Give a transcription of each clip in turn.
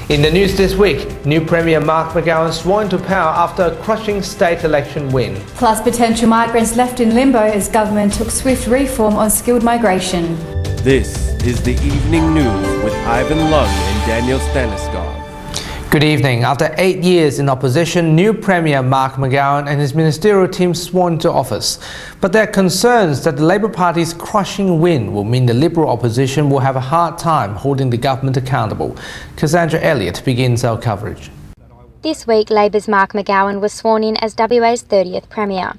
In the news this week, new Premier Mark McGowan sworn into power after a crushing state election win. Plus potential migrants left in limbo as government took swift reform on skilled migration. This is the Evening News with Ivan Lung and Daniel Stanislav. Good evening. After 8 years in opposition, new Premier Mark McGowan and his ministerial team sworn into office. But there are concerns that the Labour Party's crushing win will mean the Liberal opposition will have a hard time holding the government accountable. Cassandra Elliott begins our coverage. This week, Labor's Mark McGowan was sworn in as WA's 30th Premier.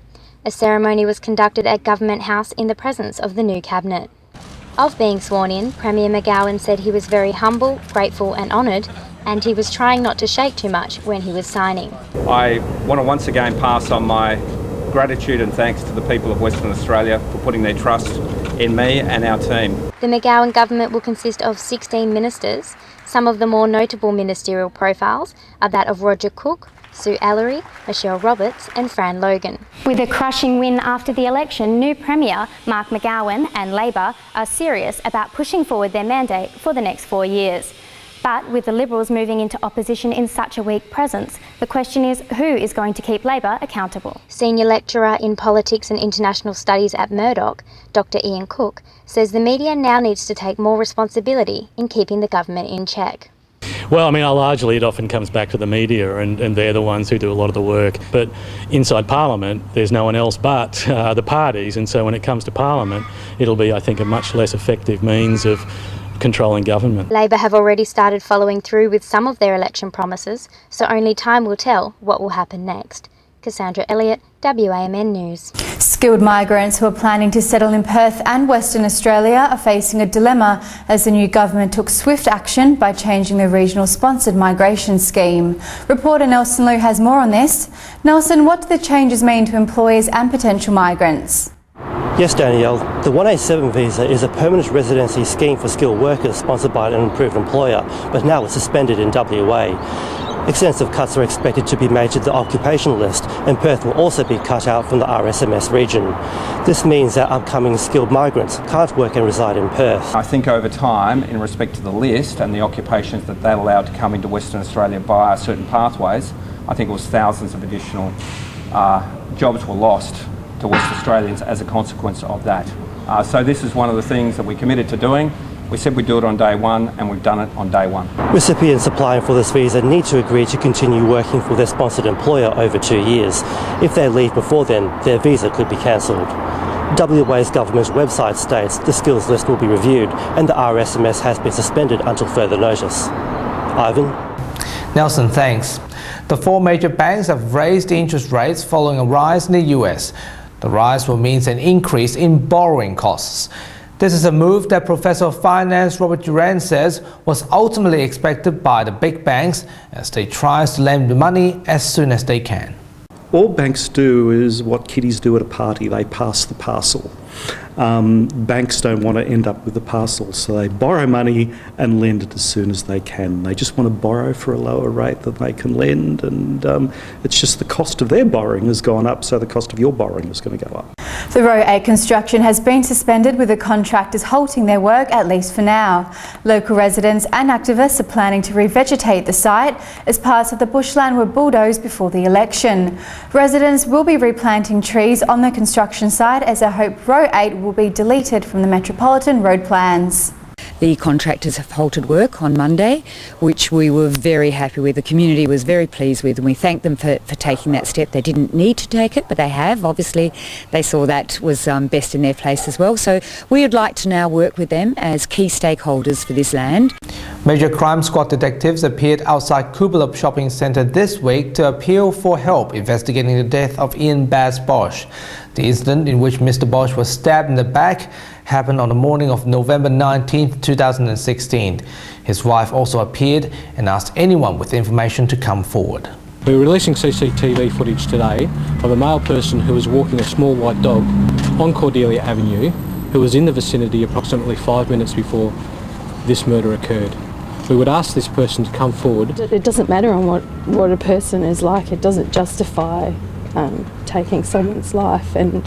A ceremony was conducted at Government House in the presence of the new cabinet. Of being sworn in, Premier McGowan said he was very humble, grateful and honoured, and he was trying not to shake too much when he was signing. I want to once again pass on my gratitude and thanks to the people of Western Australia for putting their trust in me and our team. The McGowan government will consist of 16 ministers. Some of the more notable ministerial profiles are that of Roger Cook, Sue Ellery, Michelle Roberts and Fran Logan. With a crushing win after the election, new Premier Mark McGowan and Labor are serious about pushing forward their mandate for the next 4 years. But with the Liberals moving into opposition in such a weak presence, the question is who is going to keep Labor accountable? Senior lecturer in politics and international studies at Murdoch, Dr Ian Cook, says the media now needs to take more responsibility in keeping the government in check. Well, I mean, largely it often comes back to the media and they're the ones who do a lot of the work. But inside Parliament, there's no one else but the parties. And so when it comes to Parliament, it'll be, I think, a much less effective means of controlling government. Labor have already started following through with some of their election promises, so only time will tell what will happen next. Cassandra Elliott, WAMN News. Skilled migrants who are planning to settle in Perth and Western Australia are facing a dilemma as the new government took swift action by changing the regional sponsored migration scheme. Reporter Nelson Liu has more on this. Nelson, what do the changes mean to employers and potential migrants? Yes, Danielle, the 187 visa is a permanent residency scheme for skilled workers sponsored by an approved employer, but now it's suspended in WA. Extensive cuts are expected to be made to the occupation list, and Perth will also be cut out from the RSMS region. This means that upcoming skilled migrants can't work and reside in Perth. I think over time, in respect to the list and the occupations that they're allowed to come into Western Australia via certain pathways, I think it was thousands of additional jobs were lost to West Australians as a consequence of that. So this is one of the things that we committed to doing. We said we'd do it on day one, and we've done it on day one. Recipients applying for this visa need to agree to continue working for their sponsored employer over 2 years. If they leave before then, their visa could be cancelled. WA's government website states the skills list will be reviewed and the RSMS has been suspended until further notice. Ivan? Nelson, thanks. The 4 major banks have raised interest rates following a rise in the US. The rise will mean an increase in borrowing costs. This is a move that Professor of Finance Robert Duran says was ultimately expected by the big banks as they try to lend the money as soon as they can. All banks do is what kiddies do at a party, they pass the parcel. Banks don't want to end up with the parcel, so they borrow money and lend it as soon as they can. They just want to borrow for a lower rate than they can lend, and it's just the cost of their borrowing has gone up, so the cost of your borrowing is going to go up. The Row 8 construction has been suspended with the contractors halting their work, at least for now. Local residents and activists are planning to revegetate the site as parts of the bushland were bulldozed before the election. Residents will be replanting trees on the construction site as they hope Row 8 will be deleted from the Metropolitan Road plans. The contractors have halted work on Monday, which we were very happy with. The community was very pleased with, and we thank them for taking that step. They didn't need to take it, but they have. Obviously, they saw that was best in their place as well. So we would like to now work with them as key stakeholders for this land. Major crime squad detectives appeared outside Coolbellup Shopping Centre this week to appeal for help investigating the death of Ian Baz Bosch. The incident in which Mr. Bosch was stabbed in the back happened on the morning of November 19, 2016. His wife also appeared and asked anyone with information to come forward. We're releasing CCTV footage today of a male person who was walking a small white dog on Cordelia Avenue, who was in the vicinity approximately 5 minutes before this murder occurred. We would ask this person to come forward. It doesn't matter on what a person is like. It doesn't justify taking someone's life, and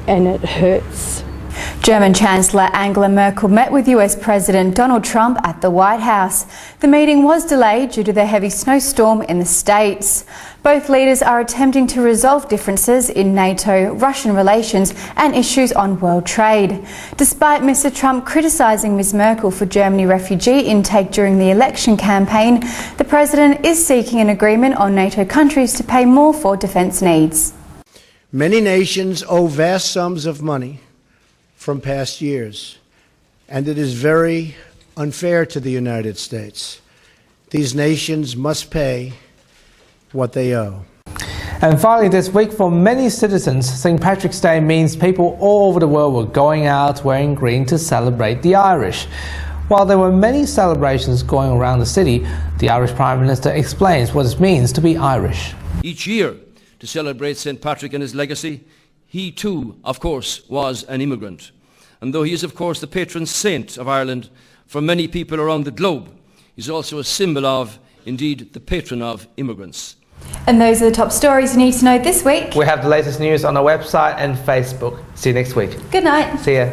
it hurts. German Chancellor Angela Merkel met with US President Donald Trump at the White House. The meeting was delayed due to the heavy snowstorm in the States. Both leaders are attempting to resolve differences in NATO-Russian relations and issues on world trade. Despite Mr. Trump criticising Ms. Merkel for Germany refugee intake during the election campaign, the President is seeking an agreement on NATO countries to pay more for defence needs. Many nations owe vast sums of money from past years, and it is very unfair to the United States. These nations must pay what they owe. And finally this week, for many citizens, St. Patrick's Day means people all over the world were going out wearing green to celebrate the Irish. While there were many celebrations going around the city, the Irish Prime Minister explains what it means to be Irish. Each year, to celebrate St. Patrick and his legacy, he too, of course, was an immigrant. And though he is, of course, the patron saint of Ireland for many people around the globe, he's also a symbol of, indeed, the patron of immigrants. And those are the top stories you need to know this week. We have the latest news on our website and Facebook. See you next week. Good night. See ya.